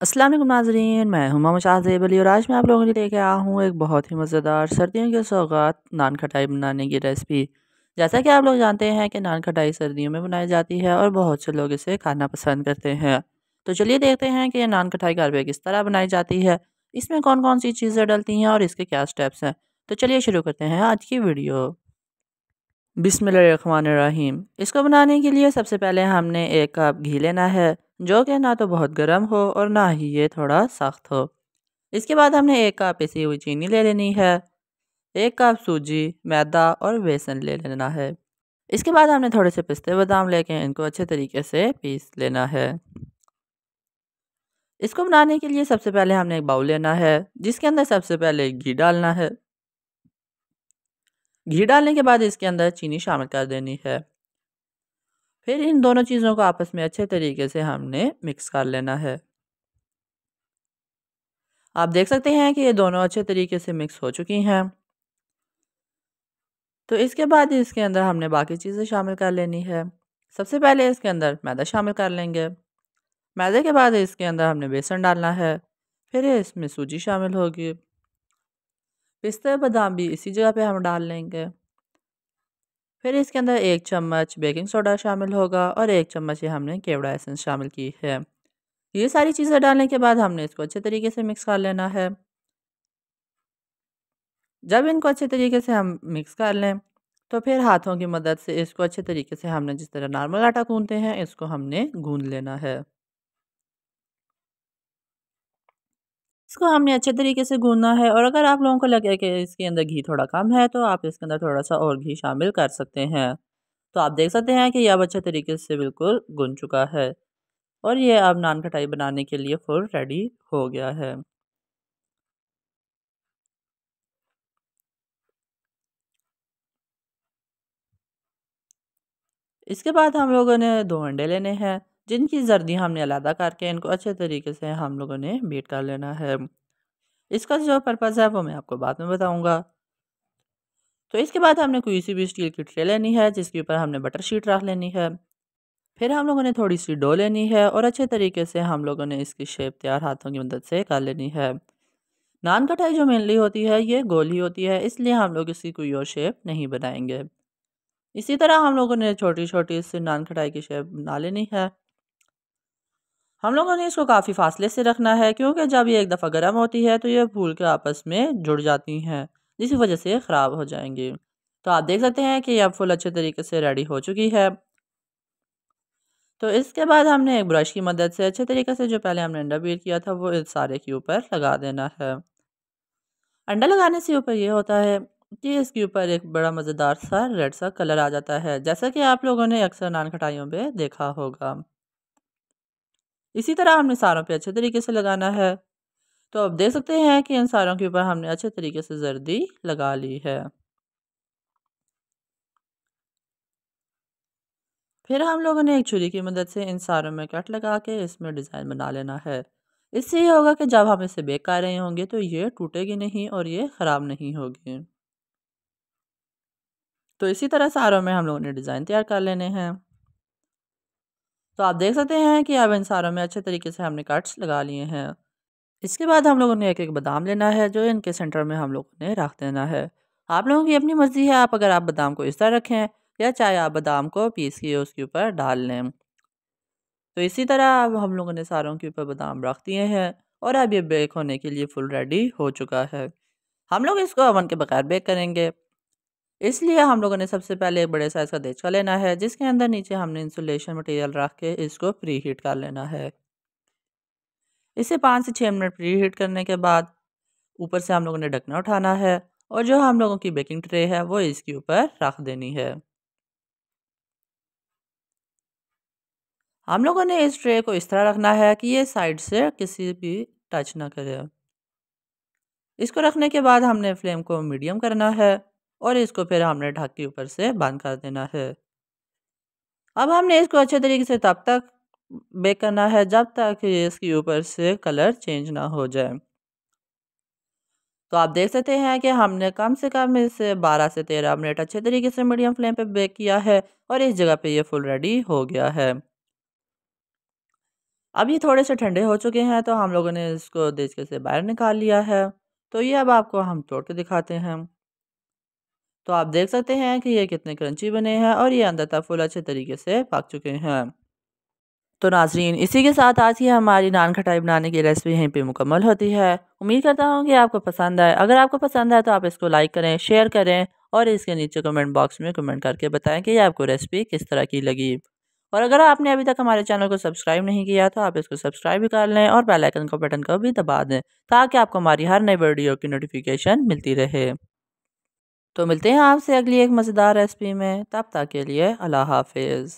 अस्सलाम वालेकुम नाज़रीन, मैं हूं मोहम्मद शाहज़ेब अली और आज मैं आप लोगों के लिए लेके आया हूं एक बहुत ही मज़ेदार सर्दियों के सौगात नान खटाई बनाने की रेसिपी। जैसा कि आप लोग जानते हैं कि नान खटाई सर्दियों में बनाई जाती है और बहुत से लोग इसे खाना पसंद करते हैं। तो चलिए देखते हैं कि ये नान खटाई घर पे किस तरह बनाई जाती है, इसमें कौन कौन सी चीज़ें डलती हैं और इसके क्या स्टेप्स हैं। तो चलिए शुरू करते हैं आज की वीडियो। बिस्मिल्लाहिर्रहमानिर्रहीम। इसको बनाने के लिए सबसे पहले हमने एक कप घी लेना है, जो कि ना तो बहुत गर्म हो और ना ही ये थोड़ा सख्त हो। इसके बाद हमने एक कप पिसी हुई चीनी ले लेनी है, एक कप सूजी, मैदा और बेसन ले लेना है। इसके बाद हमने थोड़े से पिस्ते बादाम लेके इनको अच्छे तरीके से पीस लेना है। इसको बनाने के लिए सबसे पहले हमने एक बाउल लेना है, जिसके अंदर सबसे पहले घी डालना है। घी डालने के बाद इसके अंदर चीनी शामिल कर देनी है। फिर इन दोनों चीज़ों को आपस में अच्छे तरीके से हमने मिक्स कर लेना है। आप देख सकते हैं कि ये दोनों अच्छे तरीके से मिक्स हो चुकी हैं। तो इसके बाद इसके अंदर हमने बाकी चीज़ें शामिल कर लेनी है। सबसे पहले इसके अंदर मैदा शामिल कर लेंगे। मैदे के बाद इसके अंदर हमने बेसन डालना है। फिर इसमें सूजी शामिल होगी। पिस्ते बादाम भी इसी जगह पे हम डाल लेंगे। फिर इसके अंदर 1 चम्मच बेकिंग सोडा शामिल होगा और 1 चम्मच ये हमने केवड़ा एसेंस शामिल की है। ये सारी चीज़ें डालने के बाद हमने इसको अच्छे तरीके से मिक्स कर लेना है। जब इनको अच्छे तरीके से हम मिक्स कर लें, तो फिर हाथों की मदद से इसको अच्छे तरीके से हमने जिस तरह नॉर्मल आटा गूँथते हैं, इसको हमने गूँथ लेना है। इसको हमने अच्छे तरीके से गूँथना है और अगर आप लोगों को लगे कि इसके अंदर घी थोड़ा कम है, तो आप इसके अंदर थोड़ा-सा और घी शामिल कर सकते हैं। तो आप देख सकते हैं कि ये अब अच्छे तरीके से बिल्कुल गुन चुका है और ये अब नान खटाई बनाने के लिए फुल रेडी हो गया है। इसके बाद हम लोगों ने 2 अंडे लेने हैं, जिनकी जर्दी हमने अलग करके इनको अच्छे तरीके से हम लोगों ने बीट कर लेना है। इसका जो पर्पज़ है वो मैं आपको बाद में बताऊँगा। तो इसके बाद हमने कोई सी भी स्टील की ट्रे लेनी है, जिसके ऊपर हमने बटर शीट रख लेनी है। फिर हम लोगों ने थोड़ी सी डो लेनी है और अच्छे तरीके से हम लोगों ने इसकी शेप तैयार हाथों की मदद से कर लेनी है। नान कटाई जो मेनली होती है ये गोल ही होती है, इसलिए हम लोग इसकी कोई और शेप नहीं बनाएंगे। इसी तरह हम लोगों ने छोटी छोटी इससे नान खटाई की शेप बना लेनी है। हम लोगों ने इसको काफ़ी फासले से रखना है, क्योंकि जब ये एक दफ़ा गर्म होती है तो ये फूल के आपस में जुड़ जाती हैं, जिसकी वजह से ख़राब हो जाएंगी। तो आप देख सकते हैं कि ये अब फुल अच्छे तरीके से रेडी हो चुकी है। तो इसके बाद हमने एक ब्रश की मदद से अच्छे तरीके से जो पहले हमने अंडा बीट किया था वो इस सारे के ऊपर लगा देना है। अंडा लगाने से ऊपर ये होता है कि इसके ऊपर एक बड़ा मज़ेदार सा रेड सा कलर आ जाता है, जैसा कि आप लोगों ने अक्सर नान खटाइयों पे देखा होगा। इसी तरह हमने सारों पे अच्छे तरीके से लगाना है। तो अब देख सकते हैं कि इन सारों के ऊपर हमने अच्छे तरीके से जर्दी लगा ली है। फिर हम लोगों ने एक छुरी की मदद से इन सारों में कट लगा के इसमें डिज़ाइन बना लेना है। इससे ये होगा कि जब हम इसे बेक कर रहे होंगे तो ये टूटेगी नहीं और ये ख़राब नहीं होगी। तो इसी तरह सारों में हम लोगों ने डिज़ाइन तैयार कर लेने हैं। तो आप देख सकते हैं कि अब इन सारों में अच्छे तरीके से हमने कट्स लगा लिए हैं। इसके बाद हम लोगों ने एक एक बादाम लेना है, जो इनके सेंटर में हम लोगों ने रख देना है। आप लोगों की अपनी मर्ज़ी है, आप अगर आप बादाम को इस तरह रखें या चाहे आप बादाम को पीस के उसके ऊपर डाल लें। तो इसी तरह अब हम लोगों ने सारों के ऊपर बादाम रख दिए हैं और अब ये बेक होने के लिए फुल रेडी हो चुका है। हम लोग इसको ओवन के बगैर बेक करेंगे, इसलिए हम लोगों ने सबसे पहले एक बड़े साइज़ का देचका लेना है, जिसके अंदर नीचे हमने इंसुलेशन मटेरियल रख के इसको प्री हीट कर लेना है। इसे 5 से 6 मिनट प्री हीट करने के बाद ऊपर से हम लोगों ने ढकना उठाना है और जो हम लोगों की बेकिंग ट्रे है वो इसके ऊपर रख देनी है। हम लोगों ने इस ट्रे को इस तरह रखना है कि ये साइड से किसी भी टच ना करे। इसको रखने के बाद हमने फ्लेम को मीडियम करना है और इसको फिर हमने ढक के ऊपर से बंद कर देना है। अब हमने इसको अच्छे तरीके से तब तक बेक करना है जब तक ये इसके ऊपर से कलर चेंज ना हो जाए। तो आप देख सकते हैं कि हमने कम से कम इसे 12 से 13 मिनट अच्छे तरीके से मीडियम फ्लेम पे बेक किया है और इस जगह पे ये फुल रेडी हो गया है। अब ये थोड़े से ठंडे हो चुके हैं तो हम लोगों ने इसको देचके से बाहर निकाल लिया है। तो ये अब आपको हम तोड़ के दिखाते हैं। तो आप देख सकते हैं कि ये कितने क्रंची बने हैं और ये अंदर तक फुल अच्छे तरीके से पक चुके हैं। तो नाज़रीन, इसी के साथ आज की हमारी नान खटाई बनाने की रेसिपी यहीं पे मुकम्मल होती है। उम्मीद करता हूँ कि आपको पसंद आए। अगर आपको पसंद आए तो आप इसको लाइक करें, शेयर करें और इसके नीचे कमेंट बॉक्स में कमेंट करके बताएं कि ये आपको रेसिपी किस तरह की लगी। और अगर आपने अभी तक हमारे चैनल को सब्सक्राइब नहीं किया तो आप इसको सब्सक्राइब भी कर लें और बेल आइकन का बटन को भी दबा दें, ताकि आपको हमारी हर नई वीडियो की नोटिफिकेशन मिलती रहे। तो मिलते हैं आपसे अगली एक मज़ेदार रेसिपी में, तब तक के लिए अल्लाह हाफिज़।